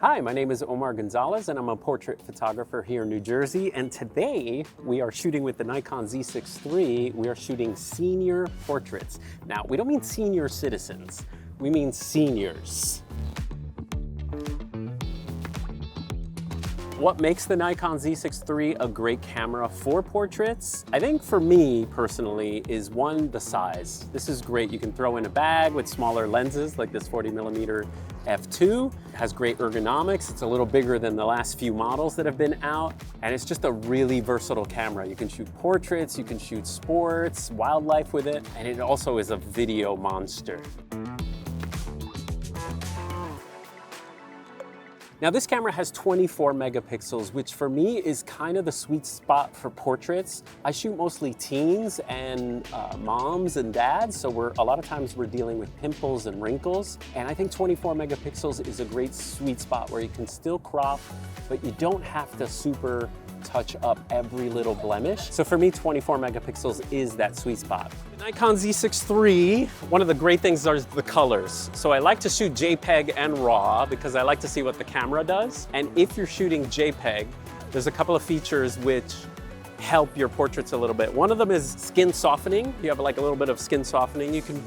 Hi, my name is Omar Gonzalez and I'm a portrait photographer here in New Jersey. And today we are shooting with the Nikon Z6 III. We are shooting senior portraits. Now, we don't mean senior citizens, we mean seniors. What makes the Nikon Z6 III a great camera for portraits? I think for me personally is one, the size. This is great. You can throw in a bag with smaller lenses like this 40mm f2. It has great ergonomics. It's a little bigger than the last few models that have been out. And it's just a really versatile camera. You can shoot portraits, you can shoot sports, wildlife with it. And it also is a video monster. Now this camera has 24 megapixels, which for me is kind of the sweet spot for portraits. I shoot mostly teens and moms and dads, so a lot of times we're dealing with pimples and wrinkles. And I think 24 megapixels is a great sweet spot where you can still crop, but you don't have to super touch up every little blemish. So for me, 24 megapixels is that sweet spot. The Nikon Z6 III, one of the great things are the colors. So I like to shoot JPEG and RAW because I like to see what the camera does. And if you're shooting JPEG, there's a couple of features which help your portraits a little bit. One of them is skin softening. You have like a little bit of skin softening you can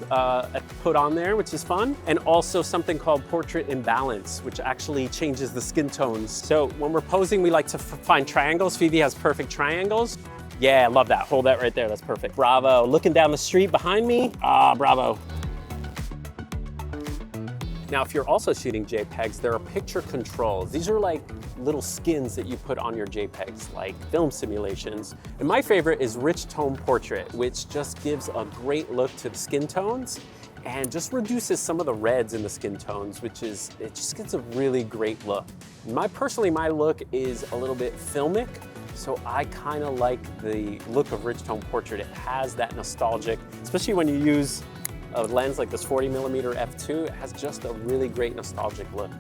put on there, which is fun. And also something called portrait imbalance, which actually changes the skin tones. So when we're posing, we like to find triangles. Phoebe has perfect triangles. Yeah, I love that. Hold that right there, that's perfect. Bravo. Looking down the street behind me. Ah, bravo. Now, if you're also shooting JPEGs, there are picture controls. These are like little skins that you put on your JPEGs, like film simulations. And my favorite is Rich Tone Portrait, which just gives a great look to the skin tones and just reduces some of the reds in the skin tones, it just gives a really great look. Personally, my look is a little bit filmic, so I kind of like the look of Rich Tone Portrait. It has that nostalgic, especially when you use a lens like this 40mm f2, it has just a really great nostalgic look.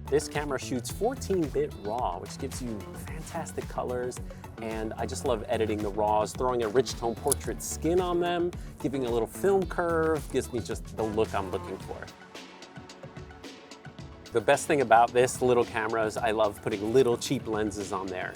This camera shoots 14-bit RAW, which gives you fantastic colors, and I just love editing the RAWs, throwing a Rich Tone Portrait skin on them, giving a little film curve, gives me just the look I'm looking for. The best thing about this little camera is I love putting little cheap lenses on there.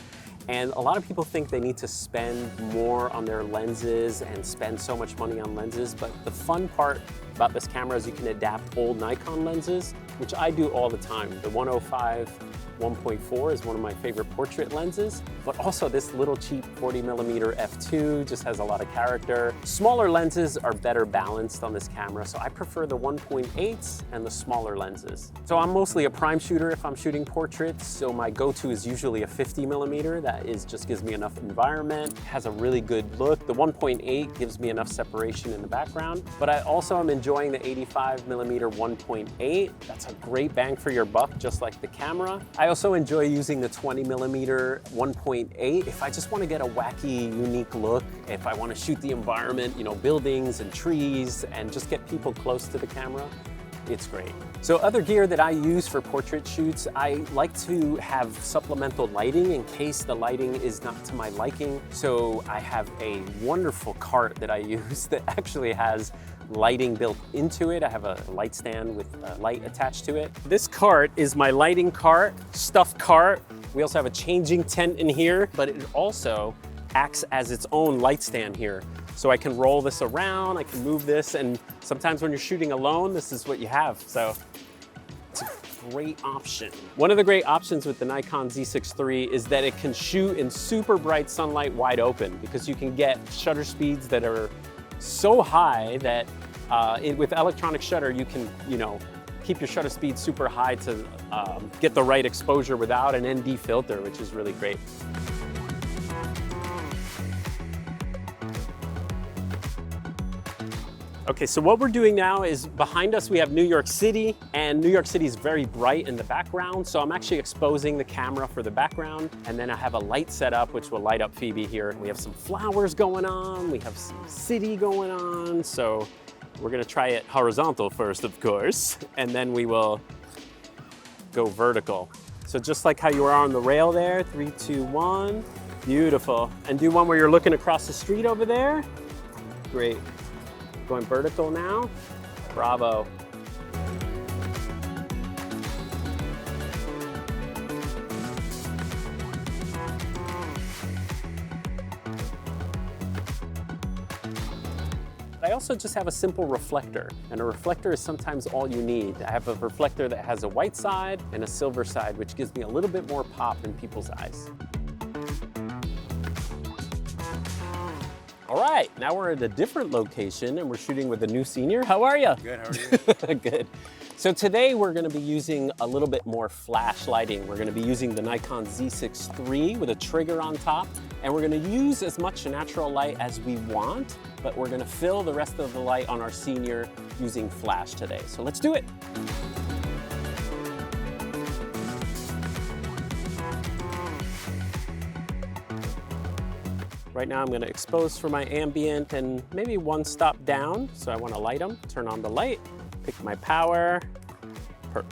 And a lot of people think they need to spend more on their lenses and spend so much money on lenses, but the fun part about this camera is you can adapt old Nikon lenses, which I do all the time. The 105 1.4 is one of my favorite portrait lenses, but also this little cheap 40mm f2 just has a lot of character. Smaller lenses are better balanced on this camera, so I prefer the 1.8s and the smaller lenses. So I'm mostly a prime shooter if I'm shooting portraits, so my go-to is usually a 50mm. That just gives me enough environment, has a really good look. The 1.8 gives me enough separation in the background, but I also am enjoying the 85mm 1.8. That's a great bang for your buck, just like the camera. I also enjoy using the 20mm 1.8 if I just want to get a wacky, unique look, if I want to shoot the environment, you know, buildings and trees, and just get people close to the camera. It's great. So other gear that I use for portrait shoots, I like to have supplemental lighting in case the lighting is not to my liking. So I have a wonderful cart that I use that actually has lighting built into it. I have a light stand with a light attached to it. This cart is my lighting cart, stuffed cart. We also have a changing tent in here, but it also acts as its own light stand here. So I can roll this around, I can move this, and sometimes when you're shooting alone, this is what you have. So it's a great option. One of the great options with the Nikon Z6 III is that it can shoot in super bright sunlight wide open, because you can get shutter speeds that are so high that with electronic shutter, you can, keep your shutter speed super high to get the right exposure without an ND filter, which is really great. Okay, so what we're doing now is behind us we have New York City, and New York City is very bright in the background, so I'm actually exposing the camera for the background, and then I have a light set up which will light up Phoebe here. We have some flowers going on, we have some city going on, so we're gonna try it horizontal first, of course, and then we will go vertical. So just like how you are on the rail there, 3, 2, 1, Beautiful. And do one where you're looking across the street over there. Great. Going vertical now. Bravo. I also just have a simple reflector, and a reflector is sometimes all you need. I have a reflector that has a white side and a silver side, which gives me a little bit more pop in people's eyes. All right, now we're at a different location and we're shooting with a new senior. How are you? Good, how are you? Good. So today we're gonna be using a little bit more flash lighting. We're gonna be using the Nikon Z6 III with a trigger on top, and we're gonna use as much natural light as we want, but we're gonna fill the rest of the light on our senior using flash today. So let's do it. Right now I'm gonna expose for my ambient and maybe one stop down. So I wanna light them, turn on the light, pick my power.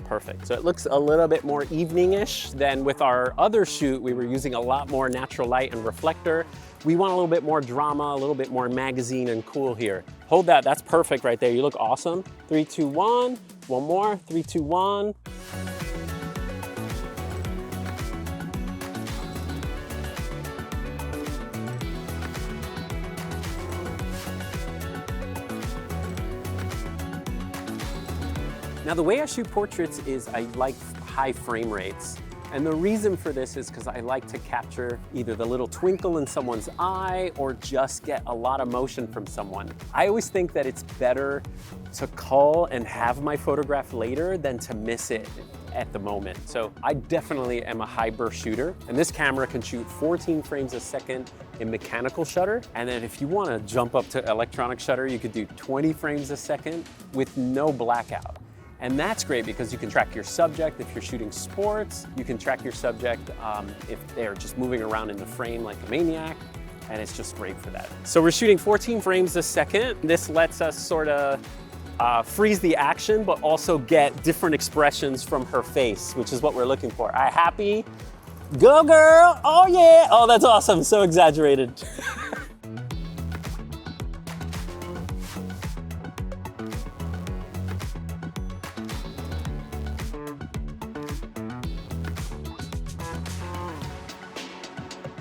Perfect. So it looks a little bit more evening-ish than with our other shoot. We were using a lot more natural light and reflector. We want a little bit more drama, a little bit more magazine and cool here. Hold that, that's perfect right there. You look awesome. 3, 2, 1. One more, 3, 2, 1. Now the way I shoot portraits is I like high frame rates. And the reason for this is because I like to capture either the little twinkle in someone's eye or just get a lot of motion from someone. I always think that it's better to call and have my photograph later than to miss it at the moment. So I definitely am a high burst shooter, and this camera can shoot 14 frames a second in mechanical shutter. And then if you want to jump up to electronic shutter, you could do 20 frames a second with no blackout. And that's great because you can track your subject if you're shooting sports. You can track your subject if they're just moving around in the frame like a maniac, and it's just great for that. So we're shooting 14 frames a second. This lets us sort of freeze the action, but also get different expressions from her face, which is what we're looking for. All right, happy? Go girl, oh yeah. Oh, that's awesome, so exaggerated.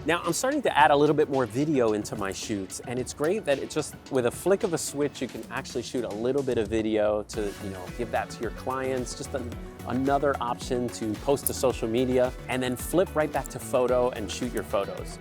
Now I'm starting to add a little bit more video into my shoots, and it's great that it just, with a flick of a switch, you can actually shoot a little bit of video to, give that to your clients, just another option to post to social media, and then flip right back to photo and shoot your photos.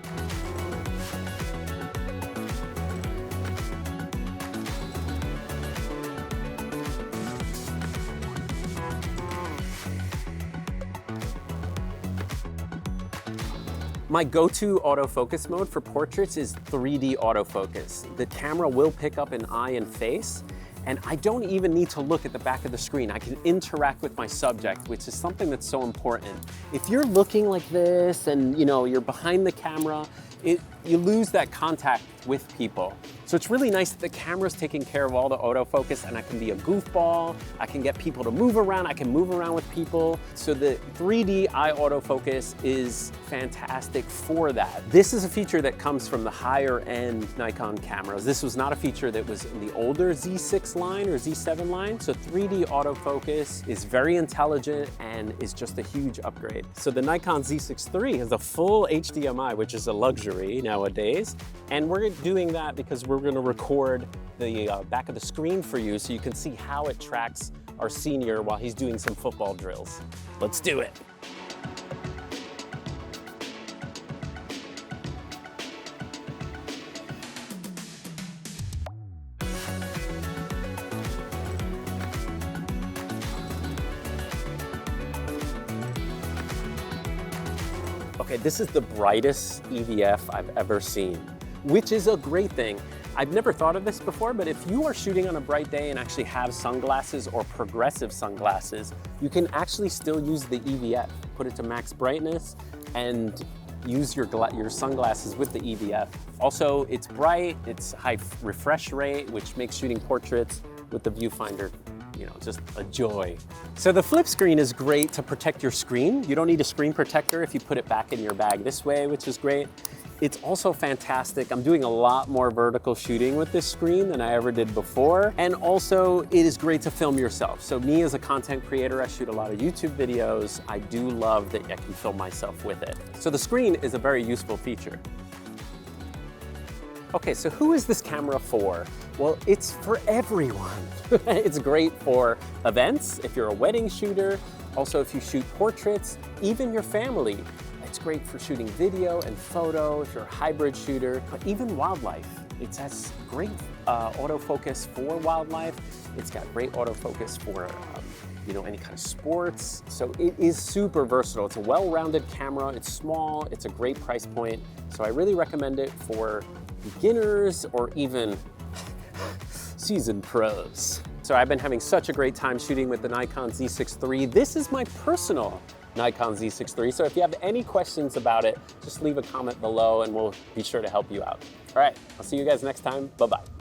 My go-to autofocus mode for portraits is 3D autofocus. The camera will pick up an eye and face, and I don't even need to look at the back of the screen. I can interact with my subject, which is something that's so important. If you're looking like this and you're behind the camera, you lose that contact with people. So it's really nice that the camera's taking care of all the autofocus, and I can be a goofball, I can get people to move around, I can move around with people. So the 3D eye autofocus is fantastic for that. This is a feature that comes from the higher end Nikon cameras. This was not a feature that was in the older Z6 line or Z7 line. So 3D autofocus is very intelligent and is just a huge upgrade. So the Nikon Z6 III has a full HDMI, which is a luxury nowadays. And we're doing that because we're gonna record the back of the screen for you so you can see how it tracks our senior while he's doing some football drills. Let's do it. Okay, this is the brightest EVF I've ever seen, which is a great thing. I've never thought of this before, but if you are shooting on a bright day and actually have sunglasses or progressive sunglasses, you can actually still use the EVF. Put it to max brightness and use your sunglasses with the EVF. Also, it's bright, it's high refresh rate, which makes shooting portraits with the viewfinder just a joy. So the flip screen is great to protect your screen. You don't need a screen protector if you put it back in your bag this way, which is great. It's also fantastic. I'm doing a lot more vertical shooting with this screen than I ever did before. And also it is great to film yourself. So me as a content creator, I shoot a lot of YouTube videos. I do love that I can film myself with it. So the screen is a very useful feature. Okay, so who is this camera for? Well, it's for everyone. It's great for events, if you're a wedding shooter, also if you shoot portraits, even your family. It's great for shooting video and photo, if you're a hybrid shooter, but even wildlife. It has great autofocus for wildlife. It's got great autofocus for any kind of sports. So it is super versatile. It's a well-rounded camera. It's small. It's a great price point. So I really recommend it for beginners or even seasoned pros. So I've been having such a great time shooting with the Nikon Z6 III. This is my personal Nikon Z6 III. So if you have any questions about it, just leave a comment below and we'll be sure to help you out. All right, I'll see you guys next time. Bye-bye.